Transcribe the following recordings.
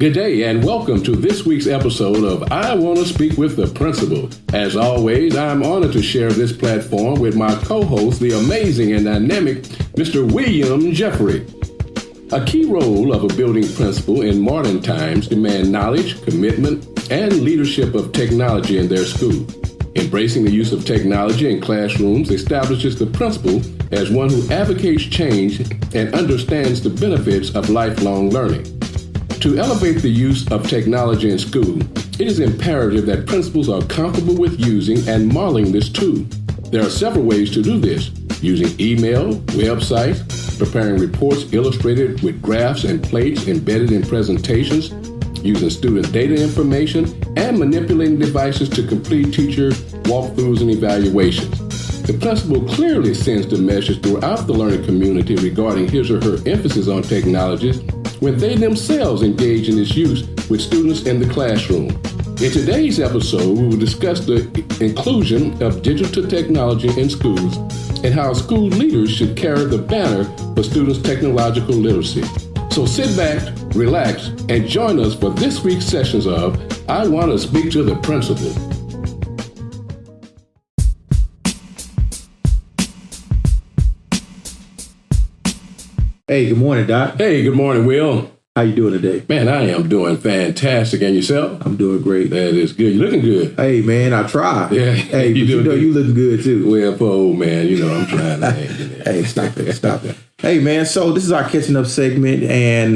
Good day and welcome to this week's episode of I Want to Speak with the Principal. As always, I'm honored to share this platform with my co-host, the amazing and dynamic Mr. William Jeffrey. A key role of a building principal in modern times demand knowledge, commitment, and leadership of technology in their school. Embracing the use of technology in classrooms establishes the principal as one who advocates change and understands the benefits of lifelong learning. To elevate the use of technology in school, it is imperative that principals are comfortable with using and modeling this tool. There are several ways to do this: using email, websites, preparing reports illustrated with graphs and plates embedded in presentations, using student data information, and manipulating devices to complete teacher walkthroughs and evaluations. The principal clearly sends the message throughout the learning community regarding his or her emphasis on technologies when they themselves engage in its use with students in the classroom. In today's episode, we will discuss the inclusion of digital technology in schools and how school leaders should carry the banner for students' technological literacy. So sit back, relax, and join us for this week's sessions of I Want to Speak to the Principal. Hey, good morning, Doc. Hey, good morning, Will. How you doing today? Man, I am doing fantastic. And yourself? I'm doing great. That is good. You're looking good. Hey, man, I try. Yeah. Hey, you looking good, too. Well, for old man, I'm trying to hang in there. Hey, stop it. Hey, man, so this is our catching up segment, and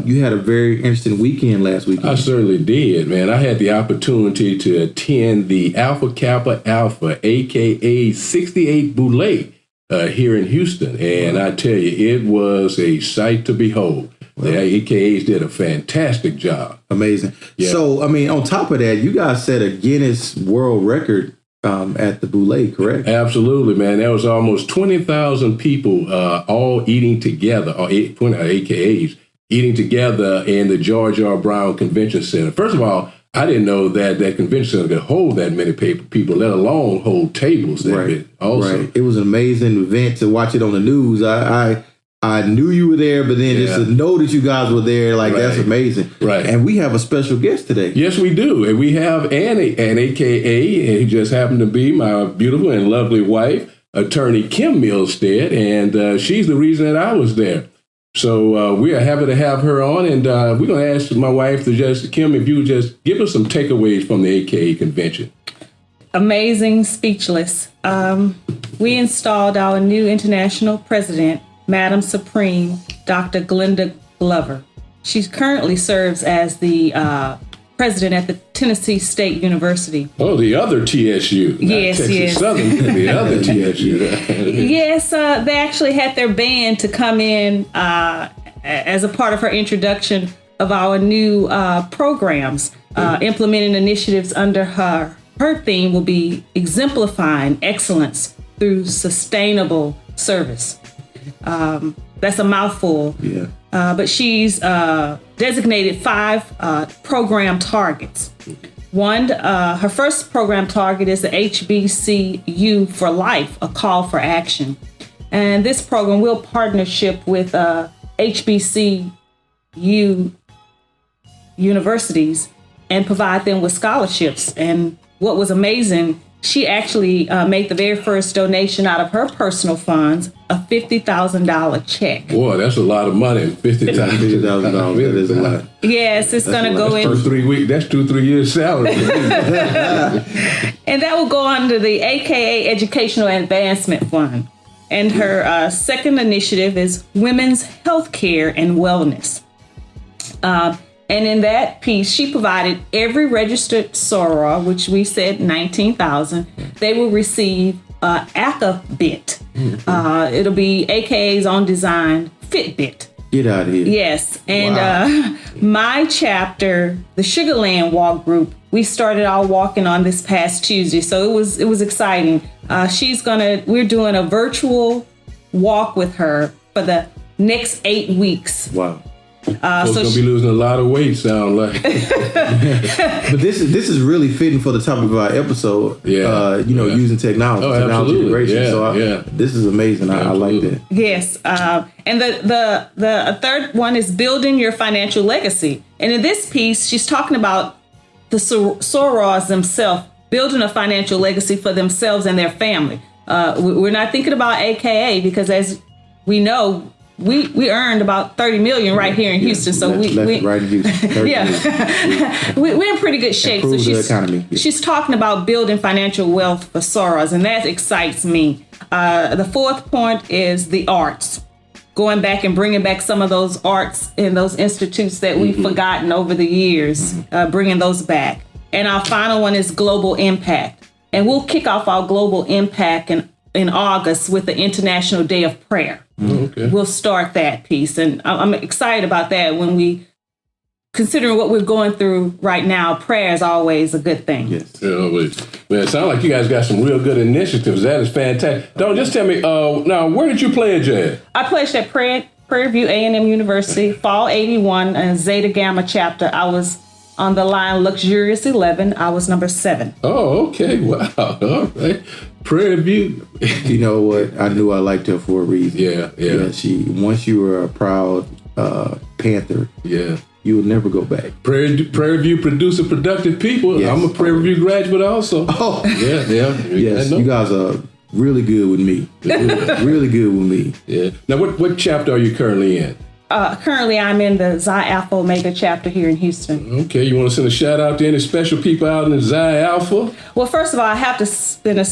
you had a very interesting weekend last weekend. I certainly did, man. I had the opportunity to attend the Alpha Kappa Alpha, a.k.a. 68 Boulay, here in Houston. And I tell you, it was a sight to behold. The AKAs did a fantastic job. Amazing. Yeah. So, on top of that, you guys set a Guinness World Record at the Boulay, correct? Absolutely, man. There was almost 20,000 people all eating together, or 20 AKAs eating together in the George R. Brown Convention Center. First of all, I didn't know that convention center could hold that many people, let alone hold tables that big. Also, right. It was an amazing event to watch it on the news. I knew you were there, but then just to know that you guys were there, that's amazing. Right. And we have a special guest today. Yes, we do. And we have an AKA, and he just happened to be my beautiful and lovely wife, Attorney Kim Milstead, and she's the reason that I was there. So we are happy to have her on, and we're going to ask my wife, Kim, if you would just give us some takeaways from the AKA convention. Amazing, speechless. We installed our new international president, Madam Supreme, Dr. Glenda Glover. She currently serves as the president at the Tennessee State University. Oh, the other TSU. Yes, Texas Southern, the other TSU. Yes, they actually had their band to come in as a part of her introduction of our new programs, implementing initiatives under her. Her theme will be exemplifying excellence through sustainable service. That's a mouthful. Yeah. But she's designated 5 program targets. One, her first program target is the HBCU for Life, a call for action. And this program will partnership with HBCU universities and provide them with scholarships. And what was amazing, she actually made the very first donation out of her personal funds, a $50,000 check. Boy, that's a lot of money. $50,000. That is a lot. Yes, it's going to go in. First 3 weeks, that's 2-3 years' salary. And that will go under the AKA Educational Advancement Fund. And her second initiative is Women's Healthcare and Wellness. And in that piece, she provided every registered soror, which we said 19,000, they will receive ACA-BIT. It'll be AKA's own design Fitbit. Get out of here. Yes. And my chapter, the Sugarland Walk Group, we started our walking on this past Tuesday. So it was exciting. We're doing a virtual walk with her for the next 8 weeks. Wow. Folks gonna be losing a lot of weight, sound like. But this is really fitting for the topic of our episode. Using technology integration. This is amazing. I like that. Yes, and the third one is building your financial legacy. And in this piece, she's talking about the sorors themselves building a financial legacy for themselves and their family. We're not thinking about AKA because, as we know, we earned about $30 million right here in Houston. So right in Houston. we're in pretty good shape. So she's talking about building financial wealth for sorors, and that excites me. The fourth point is the arts. Going back and bringing back some of those arts and those institutes that we've forgotten over the years, bringing those back. And our final one is global impact. And we'll kick off our global impact in August with the International Day of Prayer. Okay. We'll start that piece. And I'm excited about that. When considering what we're going through right now, prayer is always a good thing. Yes. Well, it sounds like you guys got some real good initiatives. That is fantastic. Don't just tell me, now, where did you pledge at? I pledged at Prairie View A&M University, Fall 81, and Zeta Gamma chapter. I was on the line Luxurious 11. I was number 7. Oh, okay. Wow. All right. Prairie View. You know what? I knew I liked her for a reason. Yeah. Once you were a proud Panther, you will never go back. Prairie View producer productive people. Yes. I'm a Prairie View graduate also. Oh. Yeah. Yes, you guys are really good with me. Really good with me. Yeah. Now, what chapter are you currently in? Currently, I'm in the Xi Alpha Omega chapter here in Houston. Okay, you want to send a shout out to any special people out in the Xi Alpha? Well, first of all, I have to send a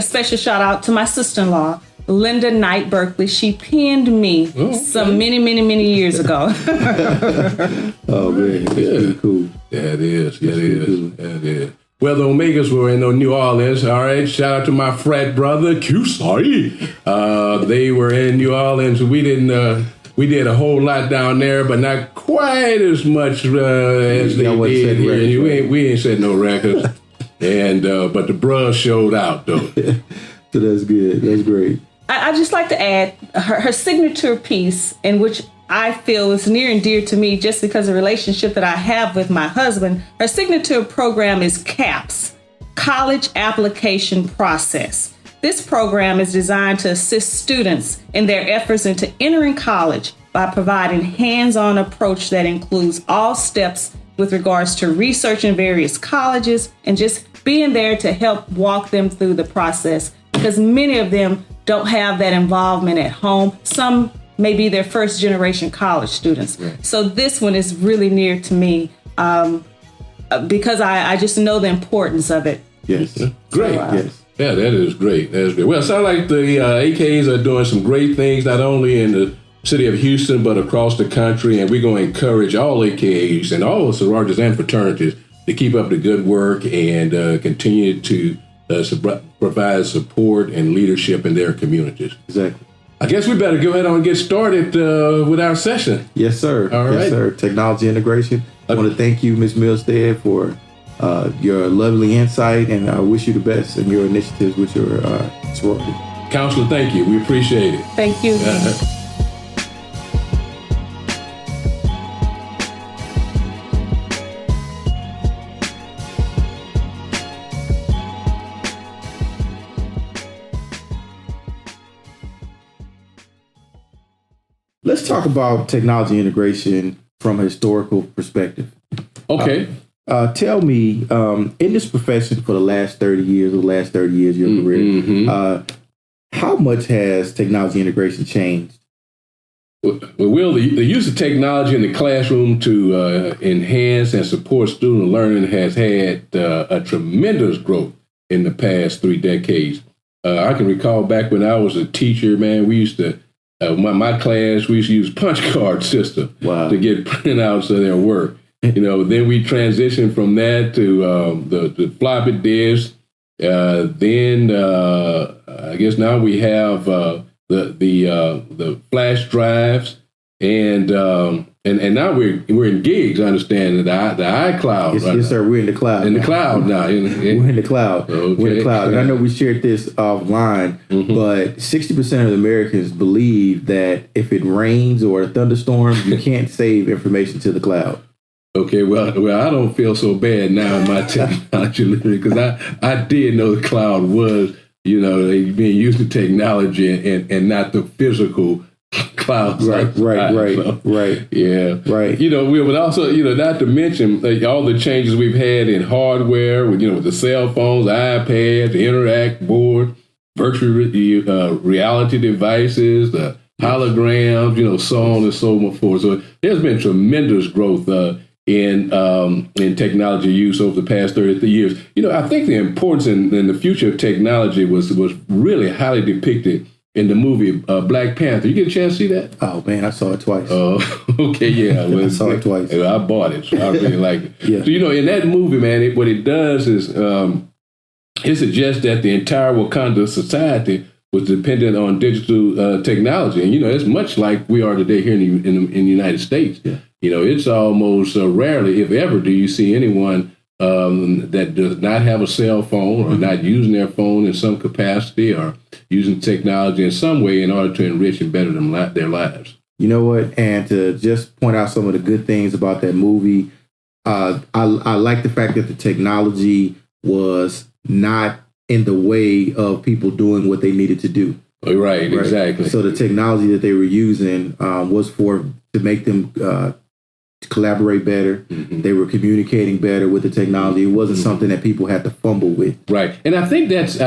special shout out to my sister-in-law, Linda Knight Berkeley. She penned me some many years ago. Oh, man, that's pretty cool. Yeah, it is. Well, the Omegas were in New Orleans. All right, shout out to my frat brother, QSI. They were in New Orleans. We did a whole lot down there, but not quite as much as they did here. We ain't set no records. And but the bros showed out, though. So that's good. That's great. I just like to add her signature piece, in which I feel is near and dear to me just because of the relationship that I have with my husband. Her signature program is CAPS, College Application Process. This program is designed to assist students in their efforts into entering college by providing hands-on approach that includes all steps with regards to researching various colleges and just being there to help walk them through the process, because many of them don't have that involvement at home. Some may be their first generation college students. Right. So this one is really near to me because I just know the importance of it. Yes. Great. Yes. Yeah, that is great. Well, it sounds like the AKs are doing some great things, not only in the city of Houston, but across the country. And we're going to encourage all AKs and all sororities and fraternities to keep up the good work and continue to provide support and leadership in their communities. Exactly. I guess we better go ahead and get started with our session. Yes, sir. All right. Yes, sir. Technology integration. I want to thank you, Ms. Milstead, for your lovely insight, and I wish you the best in your initiatives with your sorority. Counselor, thank you. We appreciate it. Thank you. Let's talk about technology integration from a historical perspective. Okay. Tell me, in this profession for the last 30 years of your career, how much has technology integration changed? Well, Will, the use of technology in the classroom to enhance and support student learning has had a tremendous growth in the past 3 decades. I can recall back when I was a teacher, man, we used to, my class, we used to use punch card system to get printouts of their work. Then we transitioned from that to the floppy disk. Then I guess now we have the flash drives, And now we're in gigs. I understand that the iCloud. Yes, right yes, sir. We're in the cloud. In the cloud now. We're in the cloud. Okay. We're in the cloud. And I know we shared this offline, but 60% of Americans believe that if it rains or a thunderstorm, you can't save information to the cloud. Okay, well, I don't feel so bad now in my technology literacy because I did know the cloud was, being used to technology and not the physical clouds. Right. Yeah. Right. We would also, not to mention all the changes we've had in hardware with the cell phones, iPads, the Interact board, virtual reality devices, the holograms, so on and so forth. So there's been tremendous growth in technology use over the past 33 years. I think the importance in the future of technology was really highly depicted in the movie Black Panther. You get a chance to see that? Oh, man, I saw it twice. Oh, okay, yeah. Well, I saw it twice. I bought it, so I really like it. Yeah. So, in that movie, man, what it does is it suggests that the entire Wakanda society was dependent on digital technology. And, it's much like we are today here in the United States. Yeah. It's almost rarely, if ever, do you see anyone that does not have a cell phone or not using their phone in some capacity or using technology in some way in order to enrich and better their lives. You know what? And to just point out some of the good things about that movie, I like the fact that the technology was not in the way of people doing what they needed to do. Right, exactly. So the technology that they were using was to make them collaborate better. They were communicating better with the technology. It wasn't something that people had to fumble with. Right. And I think that's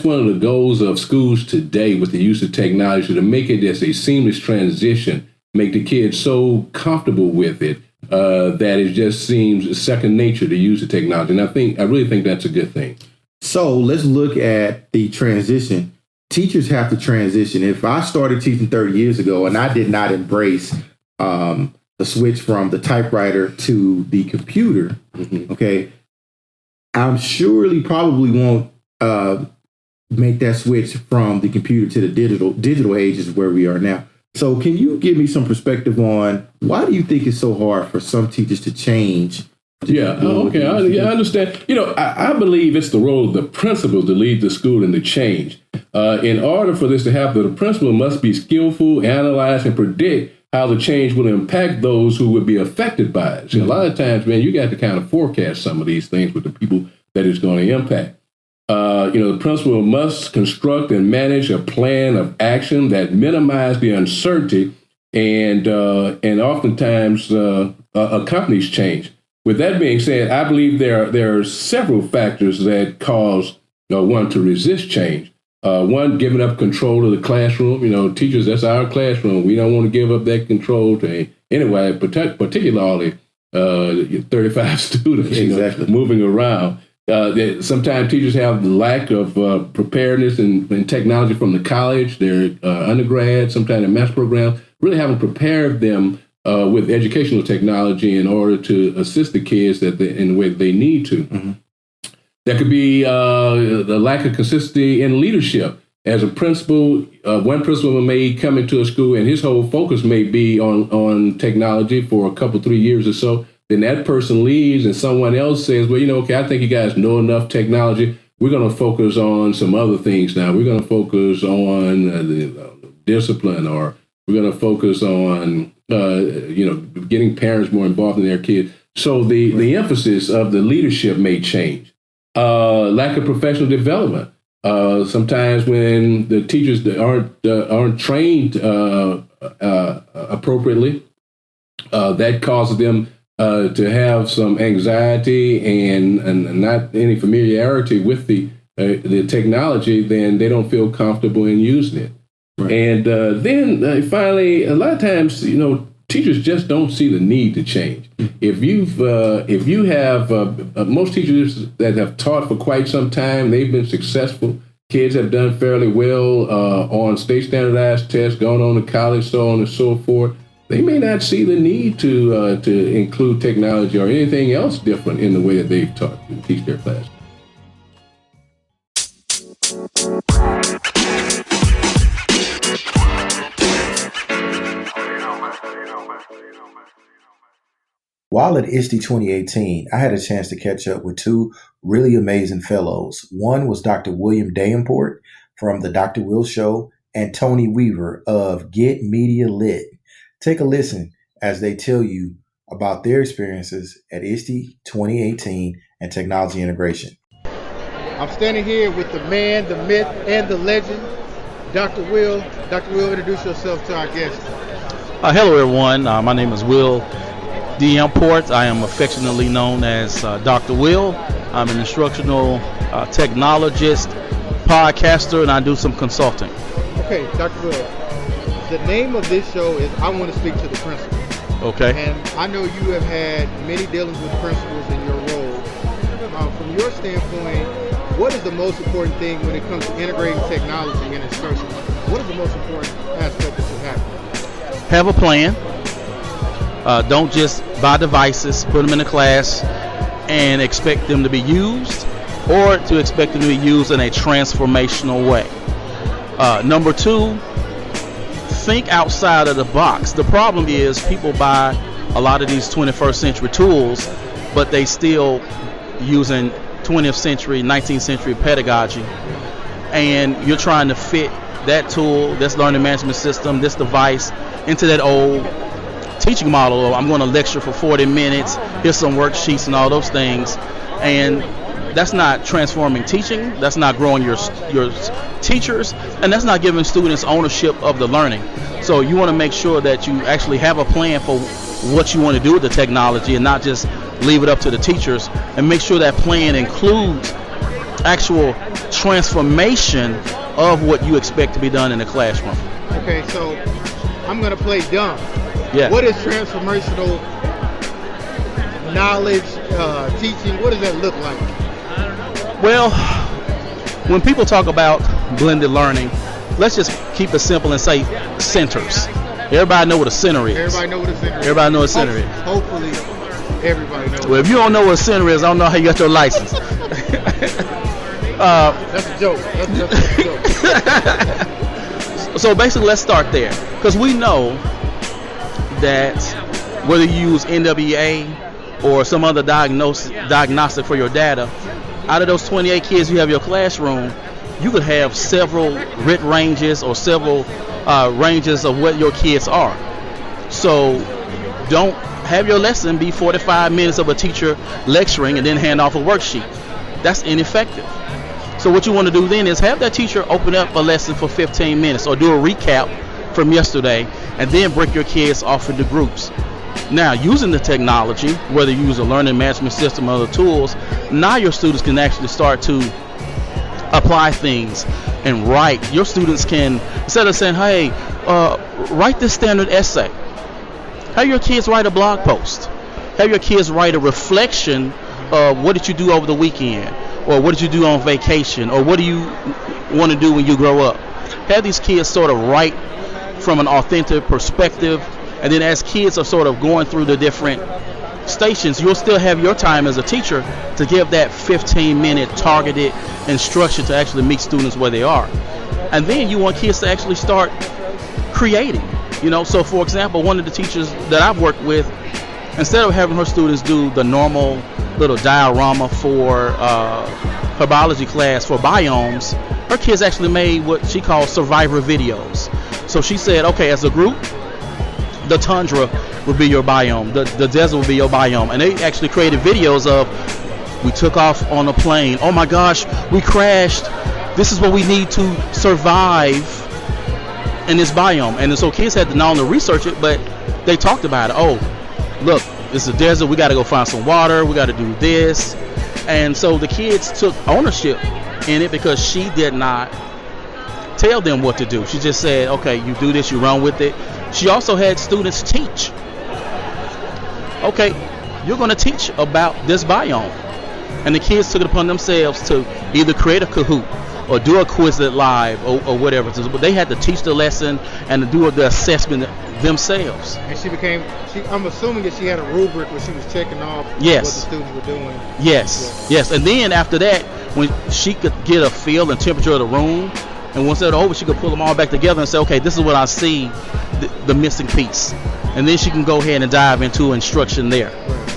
one of the goals of schools today with the use of technology, to make it as a seamless transition, make the kids so comfortable with it that it just seems second nature to use the technology. And I really think that's a good thing. So let's look at the transition. Teachers have to transition. If I started teaching 30 years ago and I did not embrace the switch from the typewriter to the computer, okay, I'm probably won't make that switch from the computer to the digital age is where we are now. So can you give me some perspective on why do you think it's so hard for some teachers to change? Yeah, okay, I understand. I believe it's the role of the principal to lead the school in the change. In order for this to happen, the principal must be skillful, analyze, and predict how the change will impact those who would be affected by it. See, a lot of times, man, you got to kind of forecast some of these things with the people that it's going to impact. The principal must construct and manage a plan of action that minimize the uncertainty and oftentimes accompanies change. With that being said, I believe there are several factors that cause one to resist change. One, giving up control of the classroom. Teachers, that's our classroom. We don't want to give up that control to anyway, particularly 35 students exactly. Moving around. Sometimes teachers have the lack of preparedness in technology from the college, their undergrad, sometimes in master programs, really haven't prepared them with educational technology in order to assist the kids in the way that they need to. There could be the lack of consistency in leadership. As a principal, one principal may come into a school and his whole focus may be on technology for a couple, 3 years or so. Then that person leaves and someone else says, well, okay, I think you guys know enough technology. We're going to focus on some other things now. We're going to focus on the discipline, or we're going to focus on, getting parents more involved in their kids. So the emphasis of the leadership may change. Lack of professional development. Sometimes when the teachers aren't trained appropriately, that causes them to have some anxiety and not any familiarity with the technology. Then they don't feel comfortable in using it. Right. And then finally, a lot of times, teachers just don't see the need to change. If you have most teachers that have taught for quite some time, they've been successful. Kids have done fairly well on state standardized tests, gone on to college, so on and so forth. They may not see the need to include technology or anything else different in the way that they've taught and teach their class. While at ISTE 2018, I had a chance to catch up with two really amazing fellows. One was Dr. William Dayemport from the Dr. Will Show and Tony Weaver of Get Media Lit. Take a listen as they tell you about their experiences at ISTE 2018 and technology integration. I'm standing here with the man, the myth, and the legend, Dr. Will. Dr. Will, introduce yourself to our guests. Hello, everyone. My name is Will Dayemport. I am affectionately known as Dr. Will. I'm an instructional technologist, podcaster, and I do some consulting. Okay, Dr. Will, the name of this show is I Want to Speak to the Principal. Okay. And I know you have had many dealings with principals in your role. From your standpoint, what is the most important thing when it comes to integrating technology and instruction? What is the most important aspect that you have? Have a plan. Don't just buy devices, put them in a class, and expect them to be used, or to expect them to be used in a transformational way. Number two, think outside of the box. The problem is people buy a lot of these 21st century tools, but they still using 20th century, 19th century pedagogy, and you're trying to fit that tool, this learning management system, this device into that old teaching model of I'm going to lecture for 40 minutes, here's some worksheets and all those things, and that's not transforming teaching, that's not growing your teachers, and that's not giving students ownership of the learning. So you want to make sure that you actually have a plan for what you want to do with the technology and not just leave it up to the teachers, and make sure that plan includes actual transformation of what you expect to be done in the classroom. Okay, so I'm going to play dumb. Yeah. What is transformational knowledge, teaching? What does that look like? Well, when people talk about blended learning, let's just keep it simple and say centers. Everybody know what a center is. Everybody know what a center is. Everybody know what a center is. Hopefully, everybody knows. Well, if you don't know what a center is, I don't know how you got your license. That's a joke. That's a joke. So basically, let's start there, because we know that whether you use NWA or some other diagnostic for your data, out of those 28 kids you have in your classroom, you could have several RIT ranges or several ranges of what your kids are. So don't have your lesson be 45 minutes of a teacher lecturing and then hand off a worksheet. That's ineffective. So what you want to do then is have that teacher open up a lesson for 15 minutes or do a recap from yesterday, and then break your kids off into groups. Now, using the technology, whether you use a learning management system or other tools, now your students can actually start to apply things and write. Your students can, instead of saying, hey, write this standard essay, have your kids write a blog post. Have your kids write a reflection of what did you do over the weekend, or what did you do on vacation, or what do you want to do when you grow up. Have these kids sort of write from an authentic perspective, and then as kids are sort of going through the different stations, you'll still have your time as a teacher to give that 15-minute targeted instruction to actually meet students where they are. And then you want kids to actually start creating. So for example, one of the teachers that I've worked with, instead of having her students do the normal little diorama for her biology class for biomes, her kids actually made what she calls survivor videos. So she said, okay, as a group, the tundra will be your biome, the desert will be your biome. And they actually created videos of, we took off on a plane, oh my gosh, we crashed, this is what we need to survive in this biome. And so kids had to not only research it, but they talked about it. Oh, look, it's a desert, we got to go find some water, we got to do this. And so the kids took ownership in it, because she did not tell them what to do. She just said, okay, you do this, you run with it. She also had students teach. Okay, you're going to teach about this biome. And the kids took it upon themselves to either create a Kahoot or do a Quizlet Live or whatever. But they had to teach the lesson and to do the assessment themselves. And I'm assuming that she had a rubric where she was checking off what the students were doing. Yes. And then after that, when she could get a feel and temperature of the room, and once they're over, she could pull them all back together and say, okay, this is what I see, the missing piece. And then she can go ahead and dive into instruction there. Right.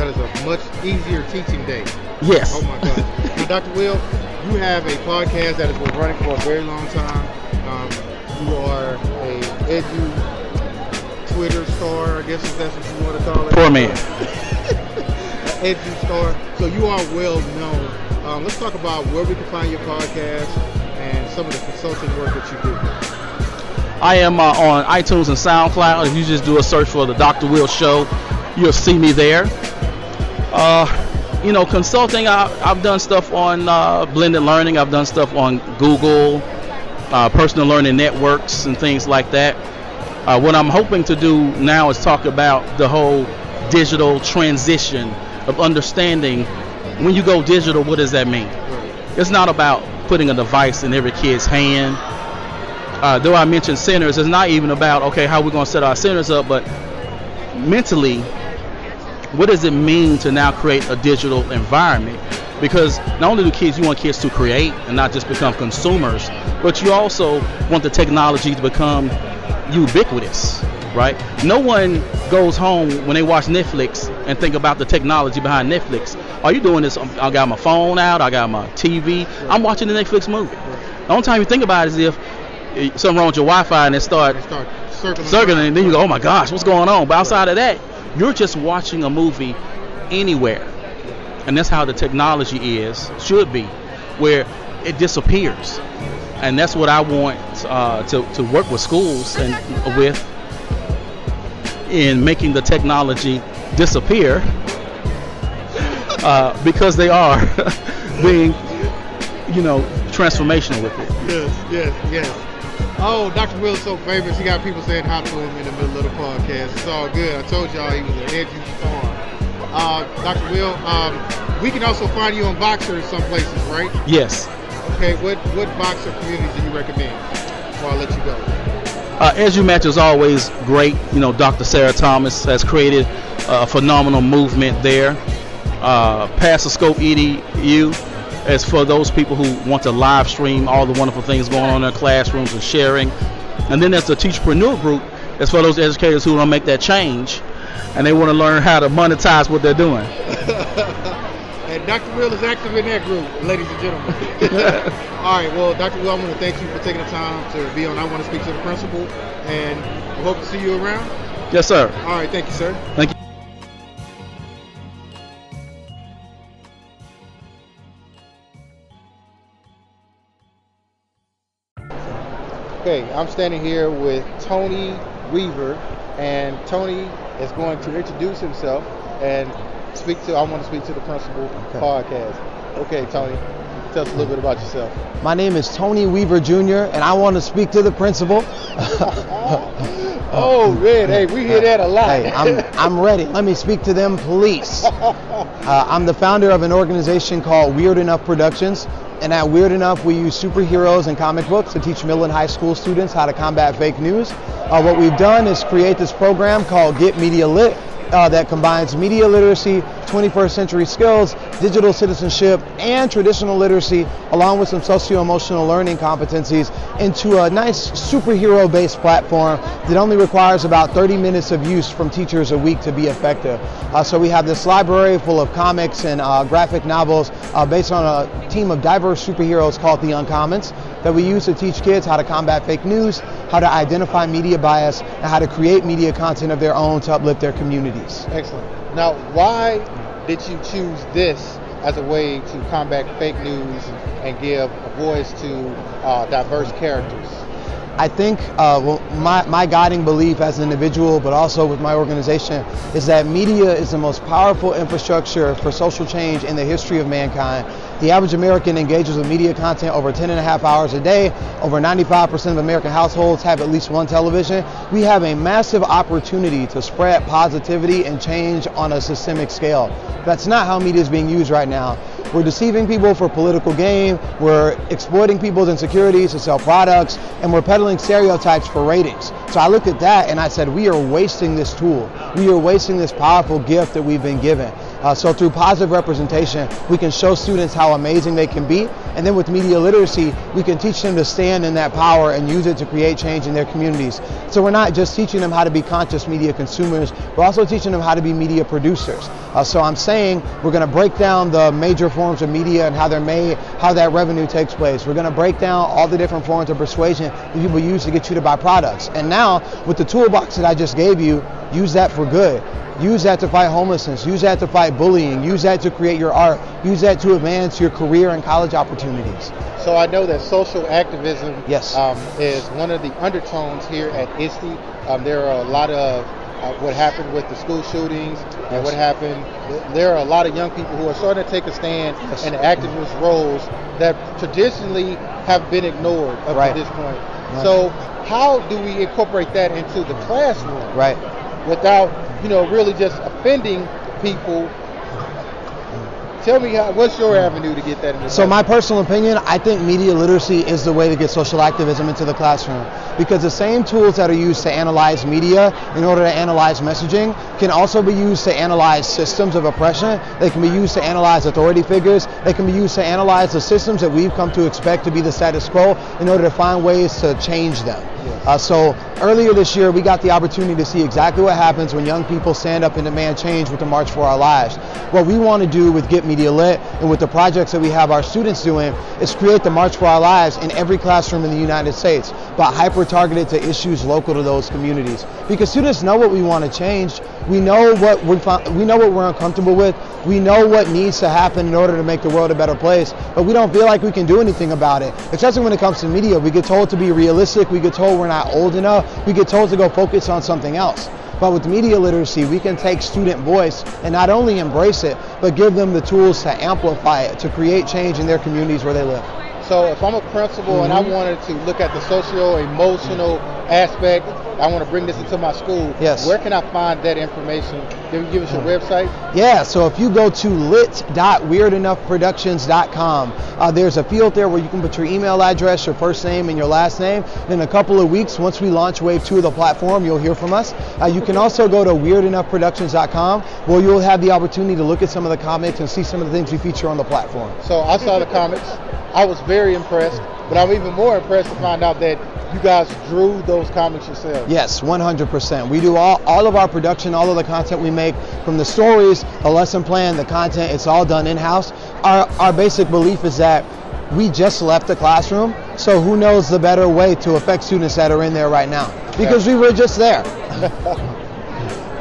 that is a much easier teaching day. Yes. Oh my gosh. Now, Dr. Will, you have a podcast that has been running for a very long time. You are a edu Twitter star, I guess if that's what you want to call it. Poor man. Edu star. So you are well known. Let's talk about where we can find your podcast and some of the consulting work that you do. I am on iTunes and SoundCloud. If you just do a search for the Dr. Will Show, you'll see me there. Consulting, I've done stuff on blended learning. I've done stuff on Google, personal learning networks and things like that. What I'm hoping to do now is talk about the whole digital transition of understanding when you go digital, what does that mean? It's not about putting a device in every kid's hand. Though I mentioned centers, it's not even about, okay, how we're going to set our centers up, but mentally, what does it mean to now create a digital environment? Because not only do you want kids to create and not just become consumers, but you also want the technology to become ubiquitous, right? No one goes home when they watch Netflix and think about the technology behind Netflix. Are you doing this? I got my phone out, I got my TV, I'm watching the Netflix movie. The only time you think about it is if something wrong with your Wi-Fi and it start circling, and then you go, oh my gosh, what's going on? But outside of that, you're just watching a movie anywhere. And that's how the technology should be, where it disappears. And that's what I want to work with schools and with in making the technology disappear because they are being, transformational with it. Yes. Oh, Dr. Will is so famous. He got people saying hi to him in the middle of the podcast. It's all good. I told y'all he was an edgy star. Dr. Will, we can also find you on Boxer in some places, right? Yes. Okay, what Boxer communities do you recommend before I let you go? As You Match is always great. Dr. Sarah Thomas has created a phenomenal movement there. Pass the Scope EDU is for those people who want to live stream all the wonderful things going on in their classrooms and sharing. And then there's the Teachpreneur group. It's for those educators who want to make that change and they want to learn how to monetize what they're doing. And Dr. Will is active in that group, ladies and gentlemen. All right, well, Dr. Will, I want to thank you for taking the time to be on I Want to Speak to the Principal, and we hope to see you around. Yes, sir. All right, thank you, sir. Thank you. Okay, I'm standing here with Tony Weaver, and Tony is going to introduce himself and speak to I Want to Speak to the Principal podcast. Okay, Tony, tell us a little bit about yourself. My name is Tony Weaver Jr., and I want to speak to the principal. Oh, man, hey, we hear that a lot. Hey, I'm ready. Let me speak to them, please. I'm the founder of an organization called Weird Enough Productions, and at Weird Enough, we use superheroes and comic books to teach middle and high school students how to combat fake news. What we've done is create this program called Get Media Lit, that combines media literacy, 21st century skills, digital citizenship, and traditional literacy, along with some socio-emotional learning competencies, into a nice superhero-based platform that only requires about 30 minutes of use from teachers a week to be effective. So we have this library full of comics and graphic novels based on a team of diverse superheroes called the Uncommons that we use to teach kids how to combat fake news, how to identify media bias, and how to create media content of their own to uplift their communities. Excellent. Now, why did you choose this as a way to combat fake news and give a voice to diverse characters? I think my guiding belief as an individual, but also with my organization, is that media is the most powerful infrastructure for social change in the history of mankind. The average American engages with media content over 10.5 hours a day. Over 95% of American households have at least one television. We have a massive opportunity to spread positivity and change on a systemic scale. That's not how media is being used right now. We're deceiving people for political gain, we're exploiting people's insecurities to sell products, and we're peddling stereotypes for ratings. So I looked at that and I said, we are wasting this tool. We are wasting this powerful gift that we've been given. So through positive representation, we can show students how amazing they can be. And then with media literacy, we can teach them to stand in that power and use it to create change in their communities. So we're not just teaching them how to be conscious media consumers, we're also teaching them how to be media producers. So I'm saying we're going to break down the major forms of media and how that revenue takes place. We're going to break down all the different forms of persuasion that people use to get you to buy products. And now, with the toolbox that I just gave you, use that for good. Use that to fight homelessness. Use that to fight bullying. Use that to create your art. Use that to advance your career and college opportunities. So I know that social activism Yes. is one of the undertones here at ISTE. There are a lot of what happened with the school shootings and what happened. There are a lot of young people who are starting to take a stand in activist roles that traditionally have been ignored up to this point. Right. So how do we incorporate that into the classroom? Right. Without, really just offending people? Tell me, what's your avenue to get that in the So classroom? my personal opinion, I think media literacy is the way to get social activism into the classroom, because the same tools that are used to analyze media in order to analyze messaging can also be used to analyze systems of oppression. They can be used to analyze authority figures. They can be used to analyze the systems that we've come to expect to be the status quo in order to find ways to change them. So earlier this year, we got the opportunity to see exactly what happens when young people stand up and demand change with the March for Our Lives. What we want to do with Get Media Lit and with the projects that we have our students doing is create the March for Our Lives in every classroom in the United States, but hyper-targeted to issues local to those communities. Because students know what we want to change. We know what we're uncomfortable with. We know what needs to happen in order to make the world a better place, but we don't feel like we can do anything about it. Especially when it comes to media, we get told to be realistic. We get told we're not old enough. We get told to go focus on something else. But with media literacy, we can take student voice and not only embrace it, but give them the tools to amplify it, to create change in their communities where they live. So if I'm a principal and I wanted to look at the socio-emotional aspect, I want to bring this into my school, where can I find that information? Can you give us your website? Yeah, so if you go to lit.weirdenough.productions.com, there's a field there where you can put your email address, your first name, and your last name. In a couple of weeks, once we launch Wave 2 of the platform, you'll hear from us. You can also go to weirdenoughproductions.com, where you'll have the opportunity to look at some of the comics and see some of the things we feature on the platform. So I saw the comics. I was very impressed, but I'm even more impressed to find out that you guys drew those comics yourselves. Yes, 100%. We do all of our production, all of the content we make, from the stories, the lesson plan, the content, it's all done in-house. Our basic belief is that we just left the classroom, so who knows the better way to affect students that are in there right now, because we were just there.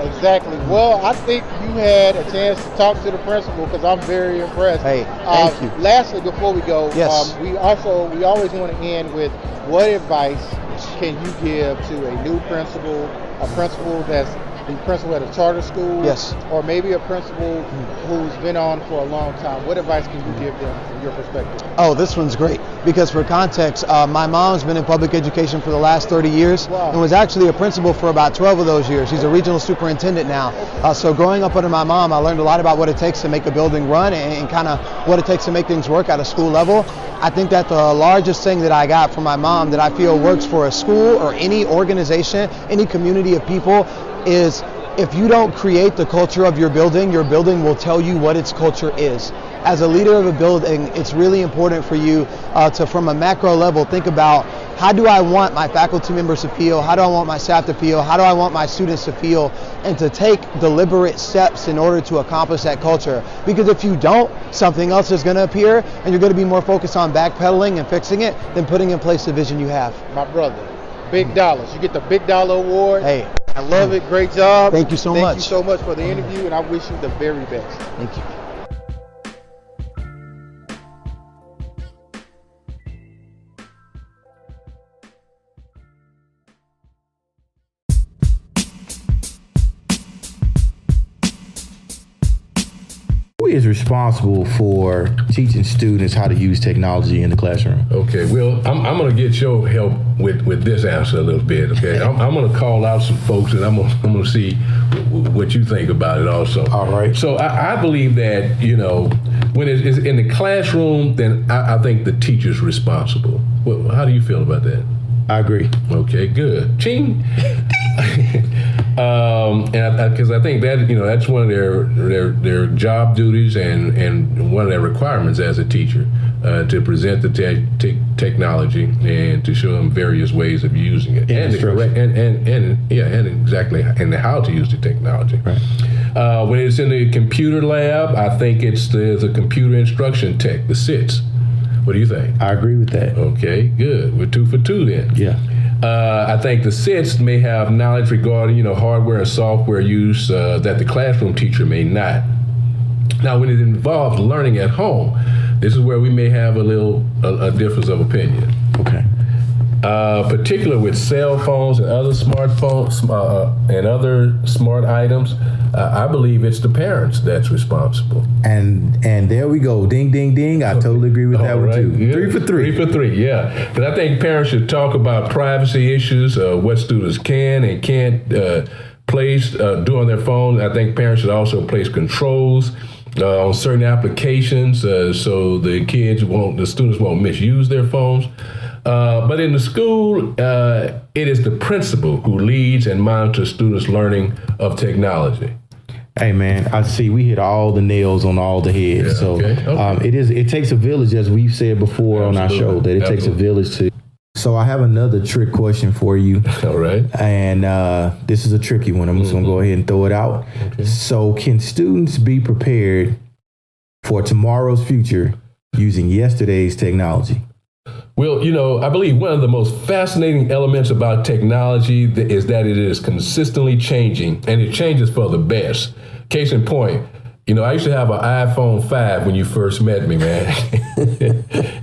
Exactly. Well, I think you had a chance to talk to the principal, because I'm very impressed. Hey, thank you. Lastly, before we go, we always want to end with, what advice can you give to a new principal, a principal that's the principal at a charter school, or maybe a principal who's been on for a long time? What advice can you give them from your perspective? Oh, this one's great, because for context, my mom's been in public education for the last 30 years and was actually a principal for about 12 of those years. She's a regional superintendent now. So growing up under my mom, I learned a lot about what it takes to make a building run and kind of what it takes to make things work at a school level. I think that the largest thing that I got from my mom that I feel works for a school or any organization, any community of people, is if you don't create the culture of your building will tell you what its culture is. As a leader of a building, it's really important for you to, from a macro level, think about, how do I want my faculty members to feel? How do I want my staff to feel? How do I want my students to feel? And to take deliberate steps in order to accomplish that culture. Because if you don't, something else is going to appear, and you're going to be more focused on backpedaling and fixing it than putting in place the vision you have. My brother, Big Dollars. You get the Big Dollar Award. Hey. I love it. Great job. Thank you so much. Thank you so much for the interview, and I wish you the very best. Thank you. Who is responsible for teaching students how to use technology in the classroom? Okay, well, I'm going to get your help with this answer a little bit, okay? I'm going to call out some folks, and I'm going to see what you think about it also. All right. So I believe that, when it's in the classroom, then I think the teacher's responsible. Well, how do you feel about that? I agree. Okay, good. Ching. And because I think that that's one of their job duties and one of their requirements as a teacher, to present the technology and to show them various ways of using it and how to use the technology. Right. When it's in the computer lab, I think it's the computer instruction tech, the SITs. What do you think? I agree with that. Okay, good. We're 2 for 2 then. Yeah. I think the SITs may have knowledge regarding, hardware and software use that the classroom teacher may not. Now, when it involves learning at home, this is where we may have a difference of opinion. Okay. Particularly with cell phones and other smartphones and other smart items, I believe it's the parents that's responsible. And there we go. Ding, ding, ding. I totally agree with that one too. Yeah. 3 for 3. 3 for 3, yeah. Because I think parents should talk about privacy issues, what students can and can't do on their phones. I think parents should also place controls on certain applications so the students won't misuse their phones. But in the school, it is the principal who leads and monitors students' learning of technology. Hey man, I see we hit all the nails on all the heads. Yeah, it takes a village, as we've said before on our show, that it takes a village to. So I have another trick question for you. All right. And this is a tricky one. I'm just going to go ahead and throw it out. Okay. So can students be prepared for tomorrow's future using yesterday's technology? Well, I believe one of the most fascinating elements about technology is that it is consistently changing, and it changes for the best. Case in point, I used to have an iPhone 5 when you first met me, man.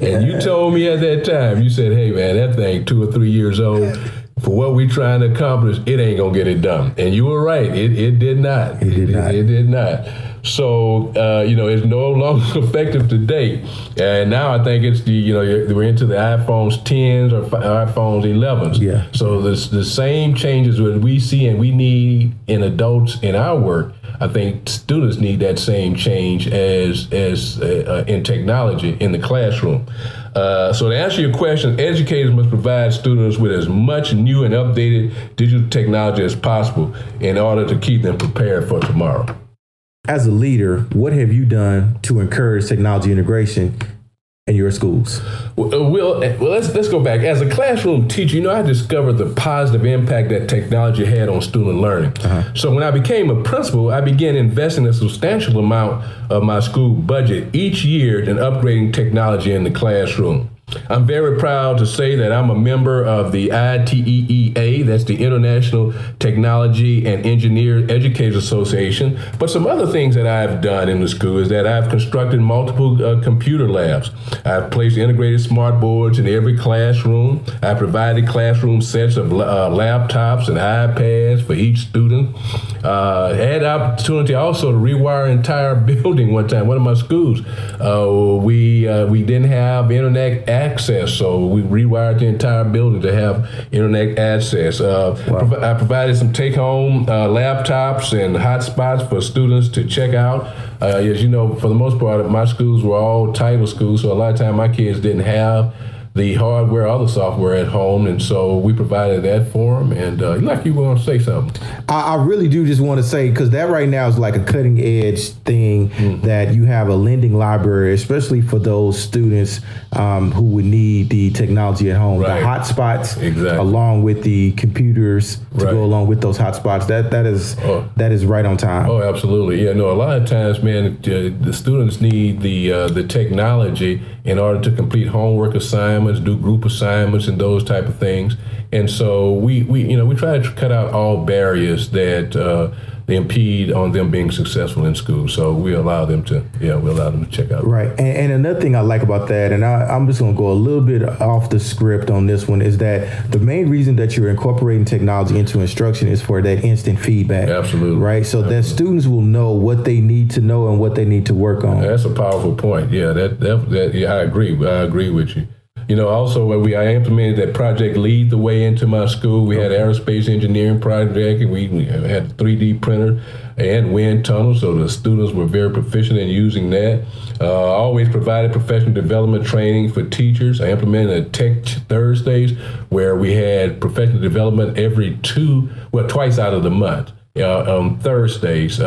And you told me at that time, you said, hey, man, that thing 2 or 3 years old. For what we're trying to accomplish, it ain't going to get it done. And you were right. It did not. It did not. So, it's no longer effective today. And now I think it's we're into the iPhones 10s or iPhones 11s. Yeah. So the same changes that we see and we need in adults in our work, I think students need that same change as in technology in the classroom. So to answer your question, educators must provide students with as much new and updated digital technology as possible in order to keep them prepared for tomorrow. As a leader, what have you done to encourage technology integration in your schools? Well, let's go back. As a classroom teacher, I discovered the positive impact that technology had on student learning. Uh-huh. So when I became a principal, I began investing a substantial amount of my school budget each year in upgrading technology in the classroom. I'm very proud to say that I'm a member of the ITEEA, that's the International Technology and Engineer Educators Association. But some other things that I've done in the school is that I've constructed multiple computer labs. I've placed integrated smart boards in every classroom. I provided classroom sets of laptops and iPads for each student. I had the opportunity also to rewire an entire building one time. One of my schools, we didn't have internet access, so we rewired the entire building to have internet access. I provided some take-home laptops and hotspots for students to check out. As you know, for the most part, my schools were all title schools, so a lot of time my kids didn't have the hardware or the software at home, and so we provided that for them. And like you want to say something. I really do just want to say, because that right now is like a cutting edge thing, that you have a lending library, especially for those students who would need the technology at home. Right. The hotspots, exactly, along with the computers to right, go along with those hotspots. That is right on time. Oh, absolutely. Yeah, no, a lot of times, man, the students need the technology in order to complete homework assignments, do group assignments, and those type of things. And so we try to cut out all barriers that impede on them being successful in school. So we allow them to check out. Right. And another thing I like about that, and I'm just going to go a little bit off the script on this one, is that the main reason that you're incorporating technology into instruction is for that instant feedback. Absolutely. Right. So that students will know what they need to know and what they need to work on. That's a powerful point. Yeah, I agree. I agree with you. Also I implemented that project Lead the Way into my school. We had an aerospace engineering project, and we had a 3D printer and wind tunnel, so the students were very proficient in using that. I always provided professional development training for teachers. I implemented a Tech Thursdays where we had professional development twice out of the month. On Thursdays,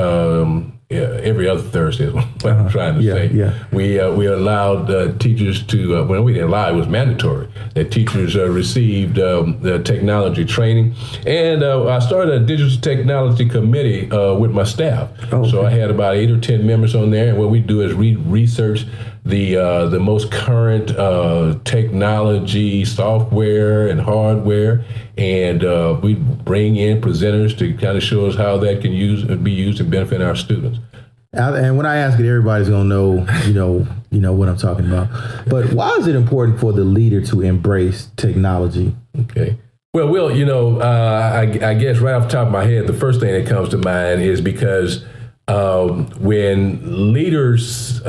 every other Thursday is what I'm trying to say. Yeah. We allowed teachers to, we didn't allow, it was mandatory that teachers received the technology training. And I started a digital technology committee with my staff. Okay. So I had about 8 or 10 members on there. And what we do is research the most current technology, software and hardware, and we bring in presenters to kind of show us how that can be used to benefit our students. And when I ask it, everybody's gonna know, what I'm talking about. But why is it important for the leader to embrace technology? Okay. Well, Will, I guess right off the top of my head, the first thing that comes to mind is because when leaders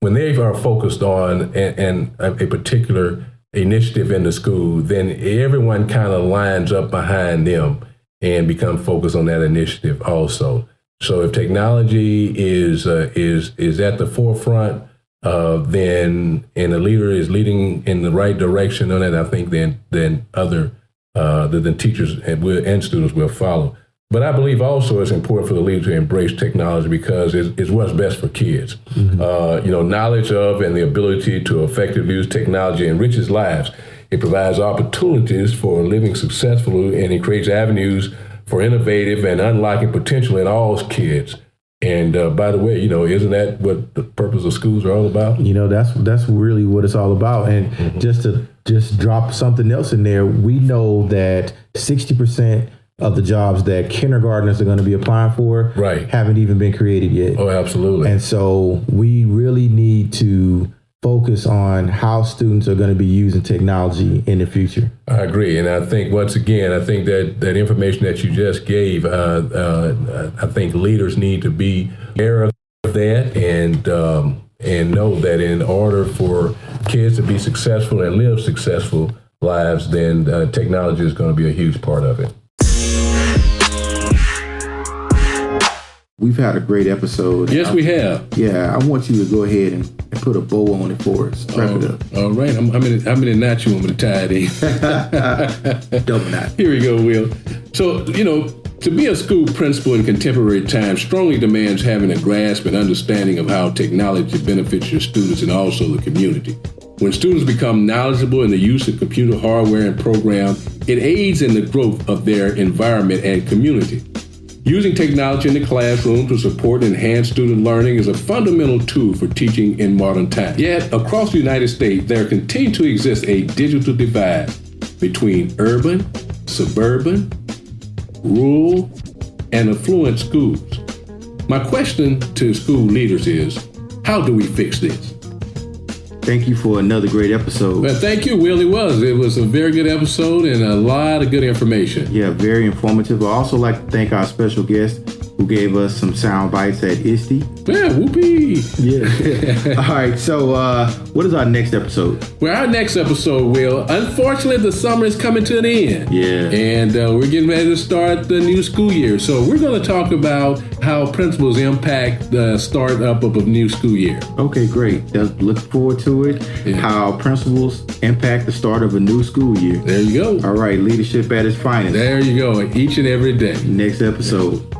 when they are focused on a particular initiative in the school, then everyone kind of lines up behind them and become focused on that initiative also. So if technology is at the forefront, then and the leader is leading in the right direction on it, I think then teachers and students will follow. But I believe also it's important for the leader to embrace technology because it's what's best for kids. Mm-hmm. Knowledge of and the ability to effectively use technology enriches lives. It provides opportunities for living successfully, and it creates avenues for innovative and unlocking potential in all kids. And by the way, isn't that what the purpose of schools are all about? That's really what it's all about. And mm-hmm. just drop something else in there. We know that 60% of the jobs that kindergartners are going to be applying for haven't even been created yet. Oh, absolutely. And so we really need to focus on how students are going to be using technology in the future. I agree. And I think, once again, that information that you just gave, I think leaders need to be aware of that and know that in order for kids to be successful and live successful lives, then technology is going to be a huge part of it. We've had a great episode. Yes, we have. Yeah, I want you to go ahead and put a bow on it for us. Wrap it up. All right. How many knots you want me to tie it in? Double knot. Here we go, Will. So, to be a school principal in contemporary times strongly demands having a grasp and understanding of how technology benefits your students and also the community. When students become knowledgeable in the use of computer hardware and programs, it aids in the growth of their environment and community. Using technology in the classroom to support and enhance student learning is a fundamental tool for teaching in modern times. Yet, across the United States, there continues to exist a digital divide between urban, suburban, rural, and affluent schools. My question to school leaders is, how do we fix this? Thank you for another great episode. Well, thank you, Will. It was a very good episode and a lot of good information. Yeah, very informative. I'd also like to thank our special guest who gave us some sound bites at ISTE. Yeah, whoopee. Yeah. All right, so what is our next episode? Well, our next episode, Will, unfortunately, the summer is coming to an end. Yeah. And we're getting ready to start the new school year. So we're going to talk about how principals impact the start up of a new school year. Okay, great. Look forward to it. Yeah. How principals impact the start of a new school year. There you go. All right, leadership at its finest. There you go, each and every day. Next episode.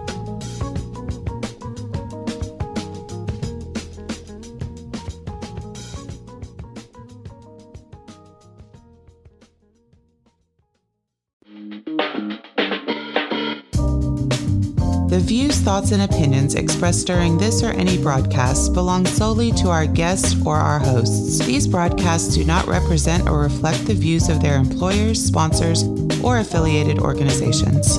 The views, thoughts, and opinions expressed during this or any broadcast belong solely to our guests or our hosts. These broadcasts do not represent or reflect the views of their employers, sponsors, or affiliated organizations.